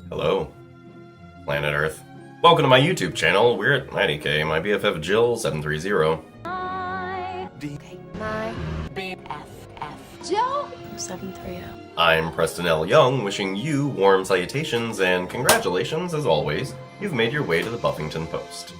Hello, planet Earth. Welcome to my YouTube channel. We're at 90K. My BFF Jill 730. My BFF Joe 730. I'm Preston L. Young, wishing you warm salutations and congratulations, as always. You've made your way to the Buffington Post.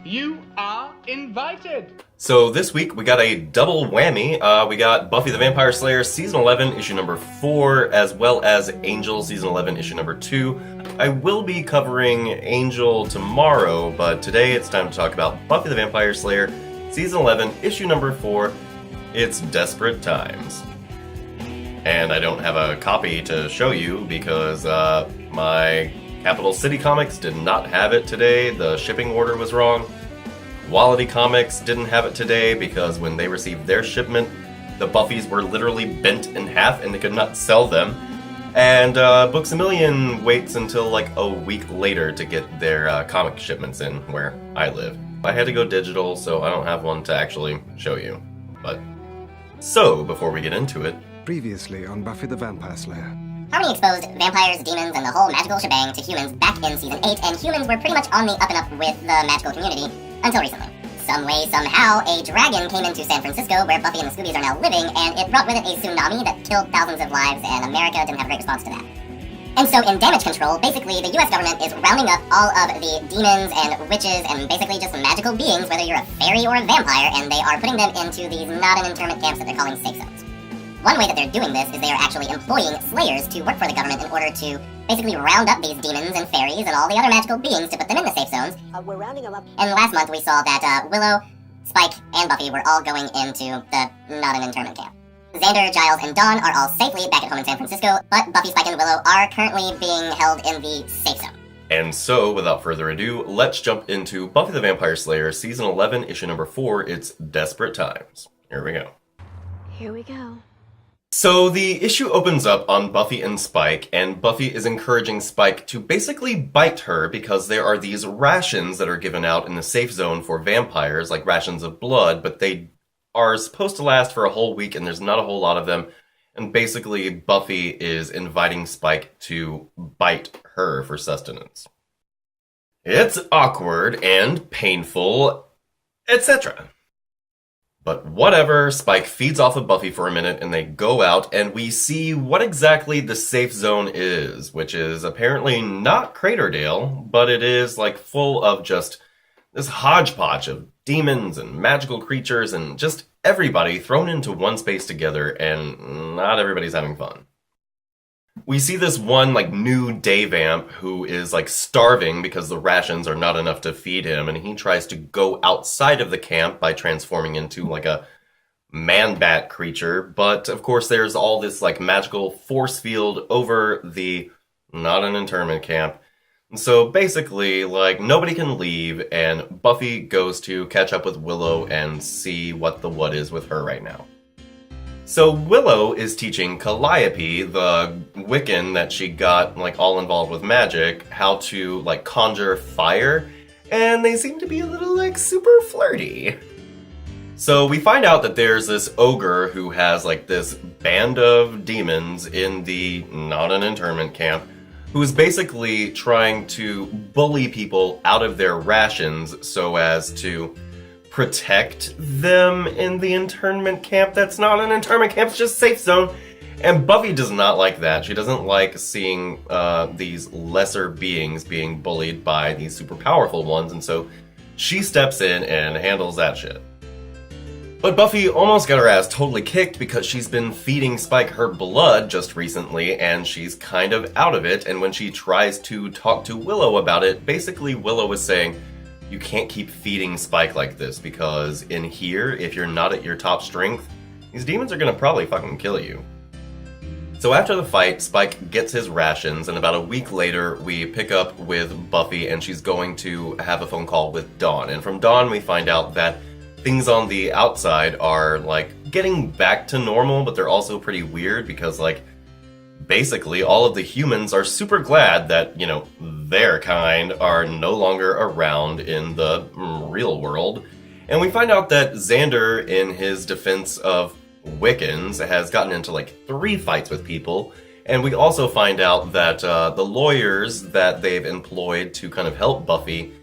You are invited! So this week we got a double whammy. We got Buffy the Vampire Slayer Season 11, Issue number 4, as well as Angel Season 11, Issue number 2. I will be covering Angel tomorrow, but today it's time to talk about Buffy the Vampire Slayer Season 11, Issue number 4. It's Desperate Times. And I don't have a copy to show you because my Capital City Comics did not have it today. The shipping order was wrong. Quality Comics didn't have it today because when they received their shipment, the Buffies were literally bent in half and they could not sell them. And Books A Million waits until like a week later to get their comic shipments in where I live. I had to go digital, so I don't have one to actually show you. But so, before we get into it, Previously on Buffy the Vampire Slayer. Harmony exposed vampires, demons, and the whole magical shebang to humans back in Season 8, and humans were pretty much on the up and up with the magical community until recently. Some way, somehow, a dragon came into San Francisco, where Buffy and the Scoobies are now living, and it brought with it a tsunami that killed thousands of lives, and America didn't have a great response to that. And so in damage control, basically, the US government is rounding up all of the demons and witches and basically just magical beings, whether you're a fairy or a vampire, and they are putting them into these not-an-internment camps that they're calling safe zones. One way that they're doing this is they are actually employing slayers to work for the government in order to basically round up these demons and fairies and all the other magical beings to put them in the safe zones. We're rounding them up. And last month we saw that Willow, Spike, and Buffy were all going into the not-an-internment camp. Xander, Giles, and Dawn are all safely back at home in San Francisco, but Buffy, Spike, and Willow are currently being held in the safe zone. and so without further ado, let's jump into Buffy the Vampire Slayer Season 11, Issue number 4. It's Desperate Times. Here we go. Here we go. So the issue opens up on Buffy and Spike, and Buffy is encouraging Spike to basically bite her because there are these rations that are given out in the safe zone for vampires, like rations of blood, but they are supposed to last for a whole week and there's not a whole lot of them. And basically Buffy is inviting Spike to bite her for sustenance. It's awkward and painful, etc. But whatever, Spike feeds off of Buffy for a minute and they go out and we see what exactly the safe zone is, which is apparently not Craterdale, but it is like full of just this hodgepodge of demons and magical creatures and just everybody thrown into one space together, and not everybody's having fun. We see this one like new day vamp who is like starving because the rations are not enough to feed him, and he tries to go outside of the camp by transforming into like a man-bat creature, but of course there's all this like magical force field over the not an internment camp. And so basically, like, nobody can leave, and Buffy goes to catch up with Willow and see what the what is with her right now. So Willow is teaching Calliope, the Wiccan that she got, like, all involved with magic, how to, like, conjure fire, and they seem to be a little, like, super flirty. So we find out that there's this ogre who has, like, this band of demons in the not an internment camp, who's basically trying to bully people out of their rations so as to protect them in the internment camp. That's not an internment camp, it's just safe zone. And Buffy does not like that. She doesn't like seeing these lesser beings being bullied by these super powerful ones, and so she steps in and handles that shit. But Buffy almost got her ass totally kicked because she's been feeding Spike her blood just recently, and she's kind of out of it, and when she tries to talk to Willow about it, basically Willow is saying, you can't keep feeding Spike like this, because in here, if you're not at your top strength, these demons are gonna probably fucking kill you. So after the fight, Spike gets his rations, and about a week later, we pick up with Buffy, and she's going to have a phone call with Dawn, and from Dawn we find out that things on the outside are, like, getting back to normal, but they're also pretty weird because, like, basically all of the humans are super glad that, you know, their kind are no longer around in the real world. And we find out that Xander, in his defense of Wiccans, has gotten into, like, 3 fights with people, And we also find out that the lawyers that they've employed to kind of help Buffy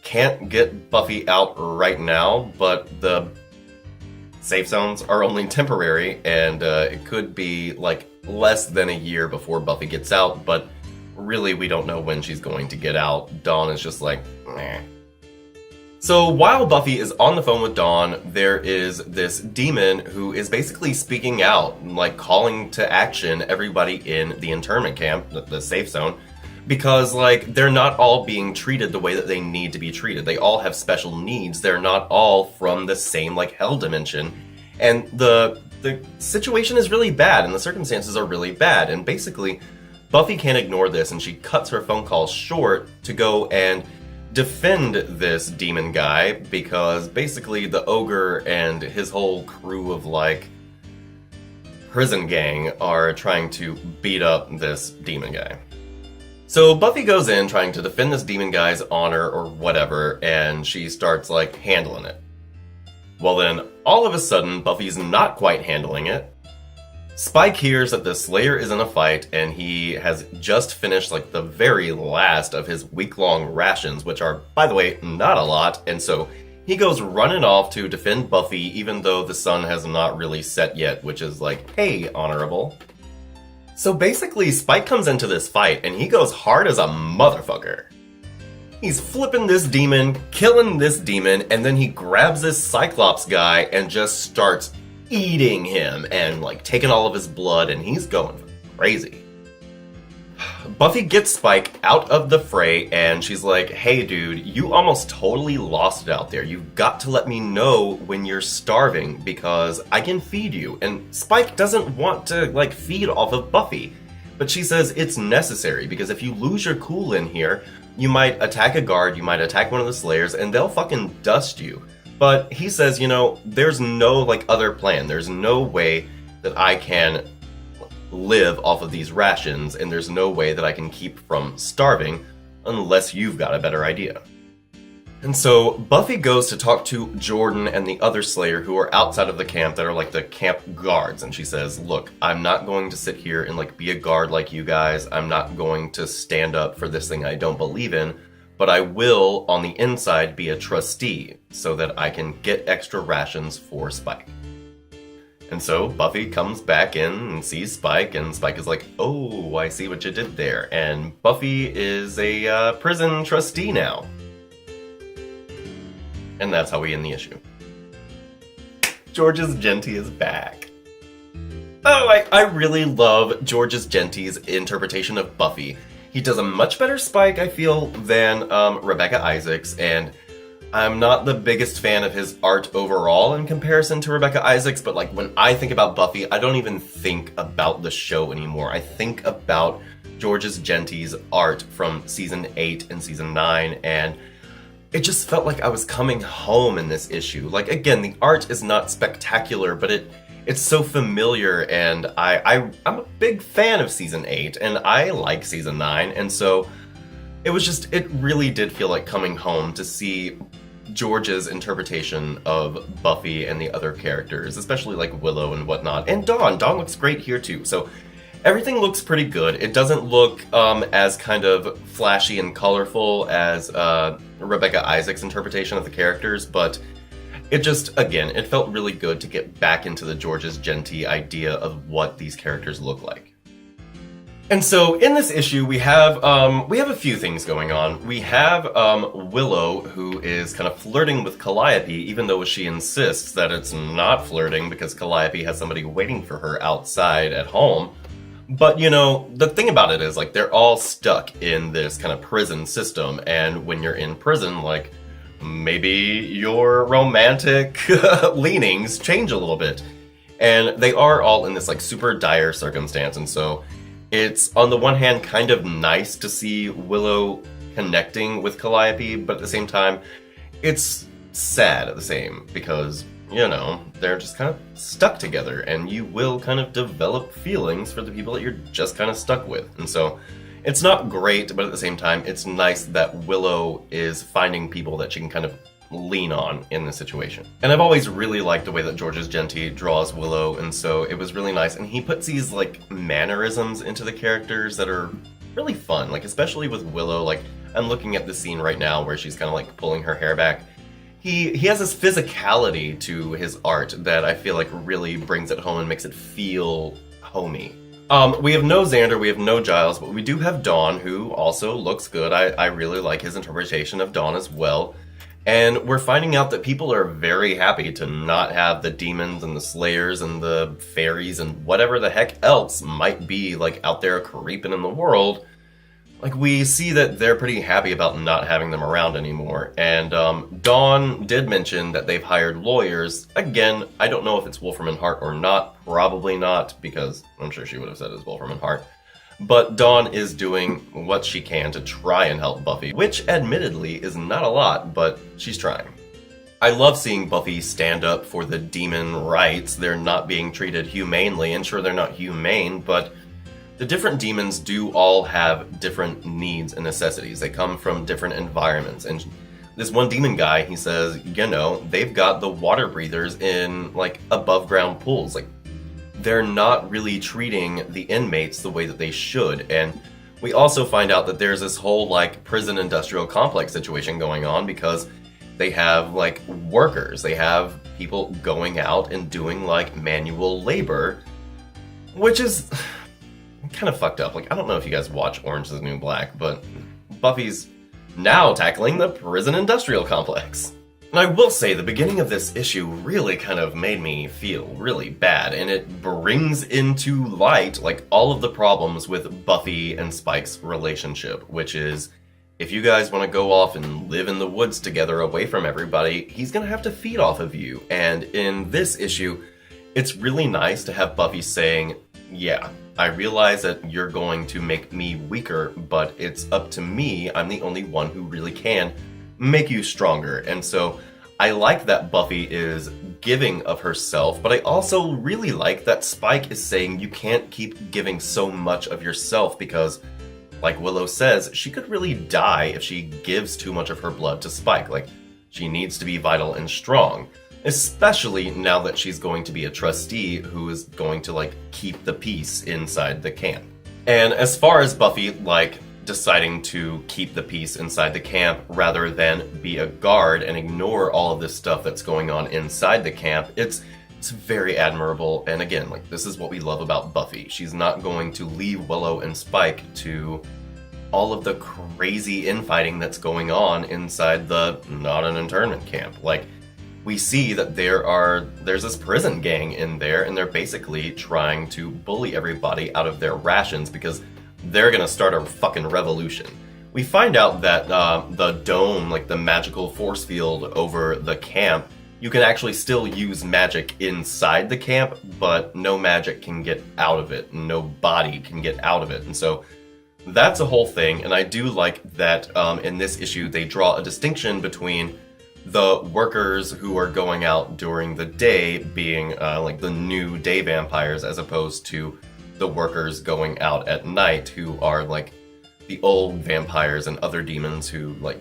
can't get Buffy out right now, but the safe zones are only temporary, and it could be like less than a year before Buffy gets out, but really we don't know when she's going to get out. Dawn is just like, meh. So while Buffy is on the phone with Dawn, there is this demon who is basically speaking out, like calling to action everybody in the internment camp, the safe zone, because like they're not all being treated the way that they need to be treated. They all have special needs. They're not all from the same like hell dimension. And the situation is really bad and the circumstances are really bad. And basically Buffy can't ignore this and she cuts her phone call short to go and defend this demon guy, because basically the ogre and his whole crew of like prison gang are trying to beat up this demon guy. So Buffy goes in trying to defend this demon guy's honor or whatever, and she starts like handling it. Well then, all of a sudden, Buffy's not quite handling it. Spike hears that the Slayer is in a fight, and he has just finished like the very last of his week-long rations, which are, by the way, not a lot, and so he goes running off to defend Buffy even though the sun has not really set yet, which is like, hey, honorable. So basically, Spike comes into this fight, and he goes hard as a motherfucker. He's flipping this demon, killing this demon, and then he grabs this Cyclops guy and just starts eating him and like taking all of his blood, and he's going crazy. Buffy gets Spike out of the fray and she's like, hey dude, you almost totally lost it out there. You've got to let me know when you're starving because I can feed you. And Spike doesn't want to like feed off of Buffy, but she says it's necessary because if you lose your cool in here, you might attack a guard, you might attack one of the Slayers, and they'll fucking dust you. But he says, you know, there's no like other plan. There's no way that I can live off of these rations, and there's no way that I can keep from starving unless you've got a better idea. And so Buffy goes to talk to Jordan and the other Slayer who are outside of the camp that are like the camp guards, and she says, look, I'm not going to sit here and like be a guard like you guys. I'm not going to stand up for this thing I don't believe in. But I will, on the inside, be a trustee so that I can get extra rations for Spike. And so Buffy comes back in and sees Spike, and Spike is like, oh, I see what you did there. And Buffy is a prison trustee now. And that's how we end the issue. Georges Genty is back. Oh, I really love Georges Genty's interpretation of Buffy. He does a much better Spike, I feel, than Rebecca Isaacs, and I'm not the biggest fan of his art overall in comparison to Rebecca Isaacs, but like when I think about Buffy, I don't even think about the show anymore. I think about Georges Genty's art from season 8 and season 9, and it just felt like I was coming home in this issue. Like, again, the art is not spectacular, but it's so familiar, and I'm a big fan of season 8, and I like season 9, and so it really did feel like coming home to see George's interpretation of Buffy and the other characters, especially like Willow and whatnot, and Dawn. Dawn looks great here too, so everything looks pretty good. It doesn't look as kind of flashy and colorful as Rebecca Isaacs' interpretation of the characters, but it just, again, it felt really good to get back into the Georges Genty idea of what these characters look like. And so in this issue, we have a few things going on. We have Willow, who is kind of flirting with Calliope, even though she insists that it's not flirting because Calliope has somebody waiting for her outside at home. But, you know, the thing about it is, like, they're all stuck in this kind of prison system, and when you're in prison, like, maybe your romantic leanings change a little bit. And they are all in this like super dire circumstance, and so it's on the one hand kind of nice to see Willow connecting with Calliope, but at the same time it's sad at the same, because, you know, they're just kind of stuck together, and you will kind of develop feelings for the people that you're just kind of stuck with. And so it's not great, but at the same time, it's nice that Willow is finding people that she can kind of lean on in this situation. And I've always really liked the way that Georges Genti draws Willow, and so it was really nice. And he puts these like mannerisms into the characters that are really fun, like especially with Willow. Like I'm looking at the scene right now where she's kind of like pulling her hair back. He has this physicality to his art that I feel like really brings it home and makes it feel homey. We have no Xander, we have no Giles, but we do have Dawn, who also looks good. I really like his interpretation of Dawn as well. And we're finding out that people are very happy to not have the demons and the slayers and the fairies and whatever the heck else might be like out there creeping in the world. Like, we see that they're pretty happy about not having them around anymore. And Dawn did mention that they've hired lawyers. Again, I don't know if it's Wolfram and Hart or not. Probably not, because I'm sure she would have said it's Wolfram and Hart. But Dawn is doing what she can to try and help Buffy, which admittedly is not a lot, but she's trying. I love seeing Buffy stand up for the demon rights. They're not being treated humanely, and sure, they're not humane, but the different demons do all have different needs and necessities. They come from different environments. And this one demon guy, he says, you know, they've got the water breathers in like above ground pools. Like, they're not really treating the inmates the way that they should. And we also find out that there's this whole like prison industrial complex situation going on because they have like workers. They have people going out and doing like manual labor, which is kind of fucked up. Like, I don't know if you guys watch Orange is the New Black, but Buffy's now tackling the prison industrial complex. And I will say, the beginning of this issue really kind of made me feel really bad, and it brings into light, like, all of the problems with Buffy and Spike's relationship, which is, if you guys want to go off and live in the woods together away from everybody, he's gonna have to feed off of you. And in this issue, it's really nice to have Buffy saying, yeah, I realize that you're going to make me weaker, but it's up to me. I'm the only one who really can make you stronger. And so I like that Buffy is giving of herself, but I also really like that Spike is saying you can't keep giving so much of yourself because, like Willow says, she could really die if she gives too much of her blood to Spike. Like, she needs to be vital and strong. Especially now that she's going to be a trustee who is going to, like, keep the peace inside the camp. And as far as Buffy, like, deciding to keep the peace inside the camp rather than be a guard and ignore all of this stuff that's going on inside the camp, it's very admirable. And again, like, this is what we love about Buffy. She's not going to leave Willow and Spike to all of the crazy infighting that's going on inside the not an internment camp. Like, we see that there's this prison gang in there, and they're basically trying to bully everybody out of their rations because they're gonna start a fucking revolution. We find out that the dome, like the magical force field over the camp, you can actually still use magic inside the camp, but no magic can get out of it. No body can get out of it. And so that's a whole thing, and I do like that in this issue they draw a distinction between the workers who are going out during the day being like the new day vampires, as opposed to the workers going out at night who are like the old vampires and other demons who like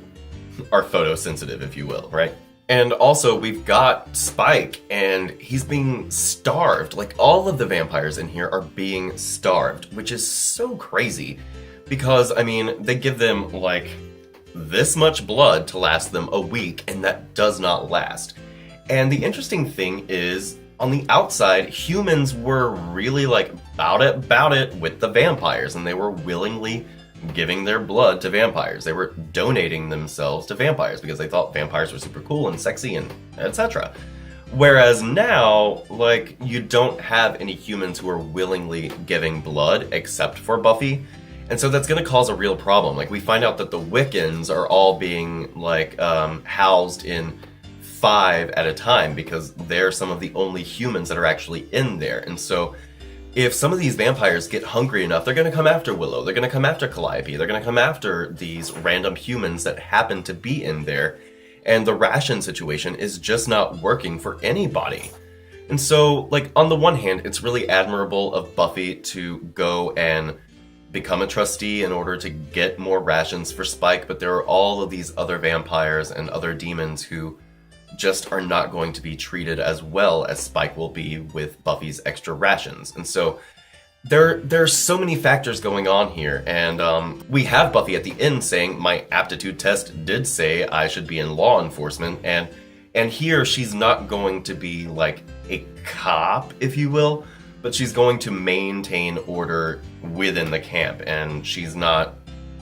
are photosensitive, if you will, right? And also we've got Spike, and he's being starved. Like, all of the vampires in here are being starved, which is so crazy because, I mean, they give them like this much blood to last them a week, and that does not last. And the interesting thing is, on the outside, humans were really like about it with the vampires, and they were willingly giving their blood to vampires. They were donating themselves to vampires because they thought vampires were super cool and sexy and etc. Whereas now, like, you don't have any humans who are willingly giving blood except for Buffy. And so that's going to cause a real problem. Like, we find out that the Wiccans are all being, like, housed in 5 at a time because they're some of the only humans that are actually in there. And so if some of these vampires get hungry enough, they're going to come after Willow. They're going to come after Calliope. They're going to come after these random humans that happen to be in there. And the ration situation is just not working for anybody. And so, like, on the one hand, it's really admirable of Buffy to go and become a trustee in order to get more rations for Spike, but there are all of these other vampires and other demons who just are not going to be treated as well as Spike will be with Buffy's extra rations. And so there's so many factors going on here, and we have Buffy at the end saying, my aptitude test did say I should be in law enforcement, and here she's not going to be like a cop, if you will, but she's going to maintain order within the camp, and she's not,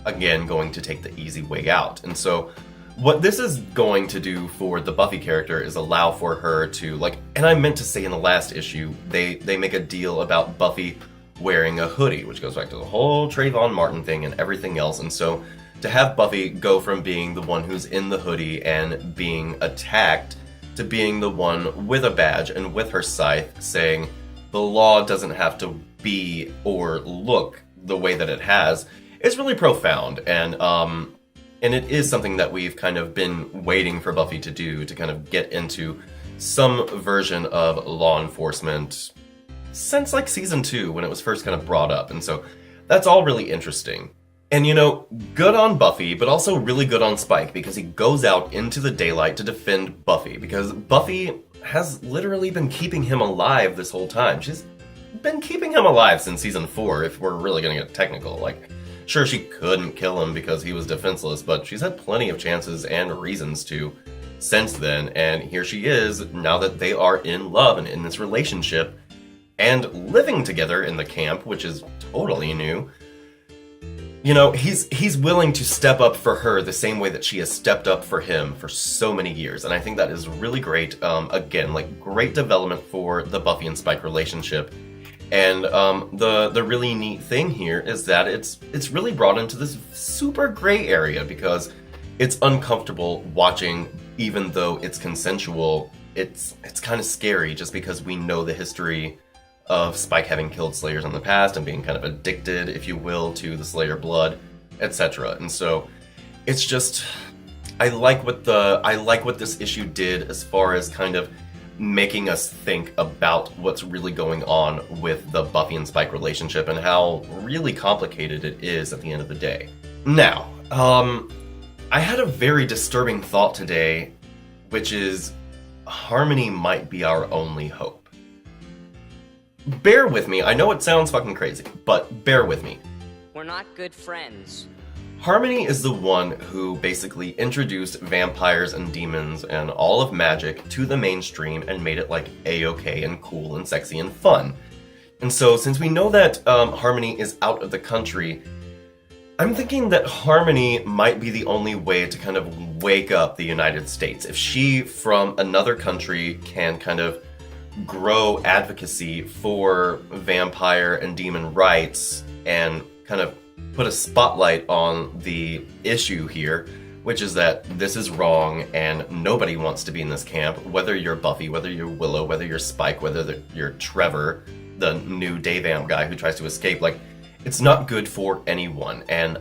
again, going to take the easy way out. And so what this is going to do for the Buffy character is allow for her to, like, and I meant to say in the last issue, they make a deal about Buffy wearing a hoodie, which goes back to the whole Trayvon Martin thing and everything else. And so to have Buffy go from being the one who's in the hoodie and being attacked to being the one with a badge and with her scythe saying the law doesn't have to be or look the way that it has is really profound. And it is something that we've kind of been waiting for Buffy to do, to kind of get into some version of law enforcement since like season 2 when it was first kind of brought up. And so that's all really interesting. And good on Buffy, but also really good on Spike, because he goes out into the daylight to defend Buffy, because Buffy has literally been keeping him alive this whole time. She's been keeping him alive since season 4, if we're really gonna get technical. Like, sure, she couldn't kill him because he was defenseless, but she's had plenty of chances and reasons to since then, and here she is, now that they are in love and in this relationship, and living together in the camp, which is totally new. He's willing to step up for her the same way that she has stepped up for him for so many years, and I think that is really great. Again, like, great development for the Buffy and Spike relationship. And the really neat thing here is that it's really brought into this super gray area, because it's uncomfortable watching, even though it's consensual. It's kind of scary just because we know the history of Spike having killed Slayers in the past and being kind of addicted, if you will, to the Slayer blood, etc. And so it's just, I like what this issue did as far as kind of making us think about what's really going on with the Buffy and Spike relationship and how really complicated it is at the end of the day. Now, I had a very disturbing thought today, which is Harmony might be our only hope. Bear with me, I know it sounds fucking crazy, but bear with me. We're not good friends. Harmony is the one who basically introduced vampires and demons and all of magic to the mainstream and made it like A-okay and cool and sexy and fun. And so since we know that Harmony is out of the country, I'm thinking that Harmony might be the only way to kind of wake up the United States. If she, from another country, can kind of grow advocacy for vampire and demon rights and kind of put a spotlight on the issue here, which is that this is wrong and nobody wants to be in this camp, whether you're Buffy, whether you're Willow, whether you're Spike, whether you're Trevor, the new day vamp guy who tries to escape. Like, it's not good for anyone. And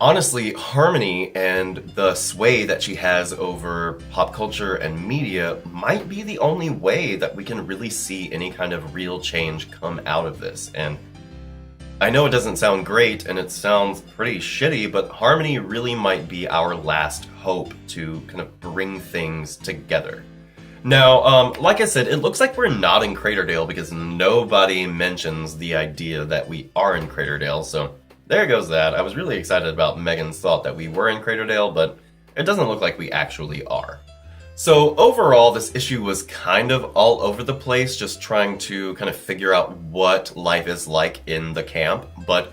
honestly, Harmony and the sway that she has over pop culture and media might be the only way that we can really see any kind of real change come out of this. And I know it doesn't sound great and it sounds pretty shitty, but Harmony really might be our last hope to kind of bring things together. Now, like I said, it looks like we're not in Craterdale because nobody mentions the idea that we are in Craterdale, so there goes that. I was really excited about Megan's thought that we were in Craterdale, but it doesn't look like we actually are. So overall, this issue was kind of all over the place, just trying to kind of figure out what life is like in the camp. But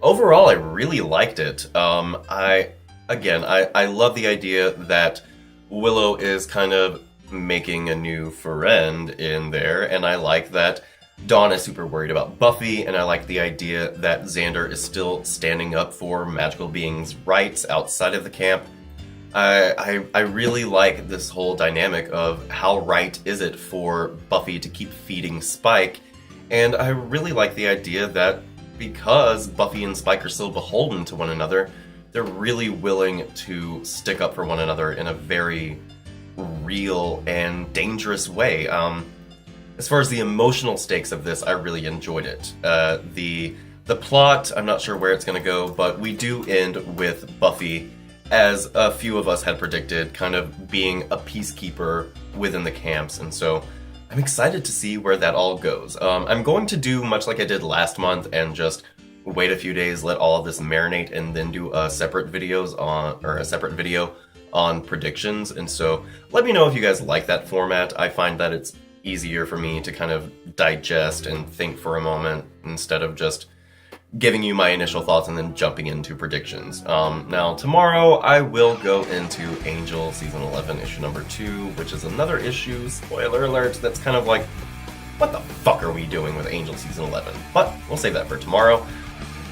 overall, I really liked it. I love the idea that Willow is kind of making a new friend in there, and I like that Dawn is super worried about Buffy, and I like the idea that Xander is still standing up for magical beings' rights outside of the camp. I really like this whole dynamic of how right is it for Buffy to keep feeding Spike, and I really like the idea that because Buffy and Spike are so beholden to one another, they're really willing to stick up for one another in a very real and dangerous way. As far as the emotional stakes of this, I really enjoyed it. The The plot, I'm not sure where it's going to go, but we do end with Buffy, as a few of us had predicted, kind of being a peacekeeper within the camps, and so I'm excited to see where that all goes. I'm going to do much like I did last month and just wait a few days, let all of this marinate, and then do a separate video on predictions. And so let me know if you guys like that format. I find that it's easier for me to kind of digest and think for a moment instead of just giving you my initial thoughts and then jumping into predictions. Now, tomorrow I will go into Angel Season 11, Issue number 2, which is another issue, spoiler alert, that's kind of like, what the fuck are we doing with Angel Season 11? But we'll save that for tomorrow.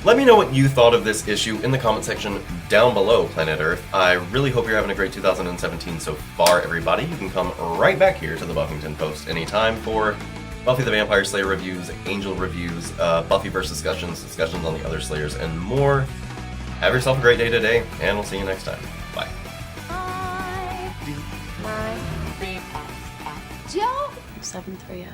Let me know what you thought of this issue in the comment section down below, Planet Earth. I really hope you're having a great 2017 so far, everybody. You can come right back here to the Buffington Post anytime for Buffy the Vampire Slayer reviews, Angel reviews, Buffy vs. discussions on the other Slayers, and more. Have yourself a great day today, and we'll see you next time. Bye. Joe! 730.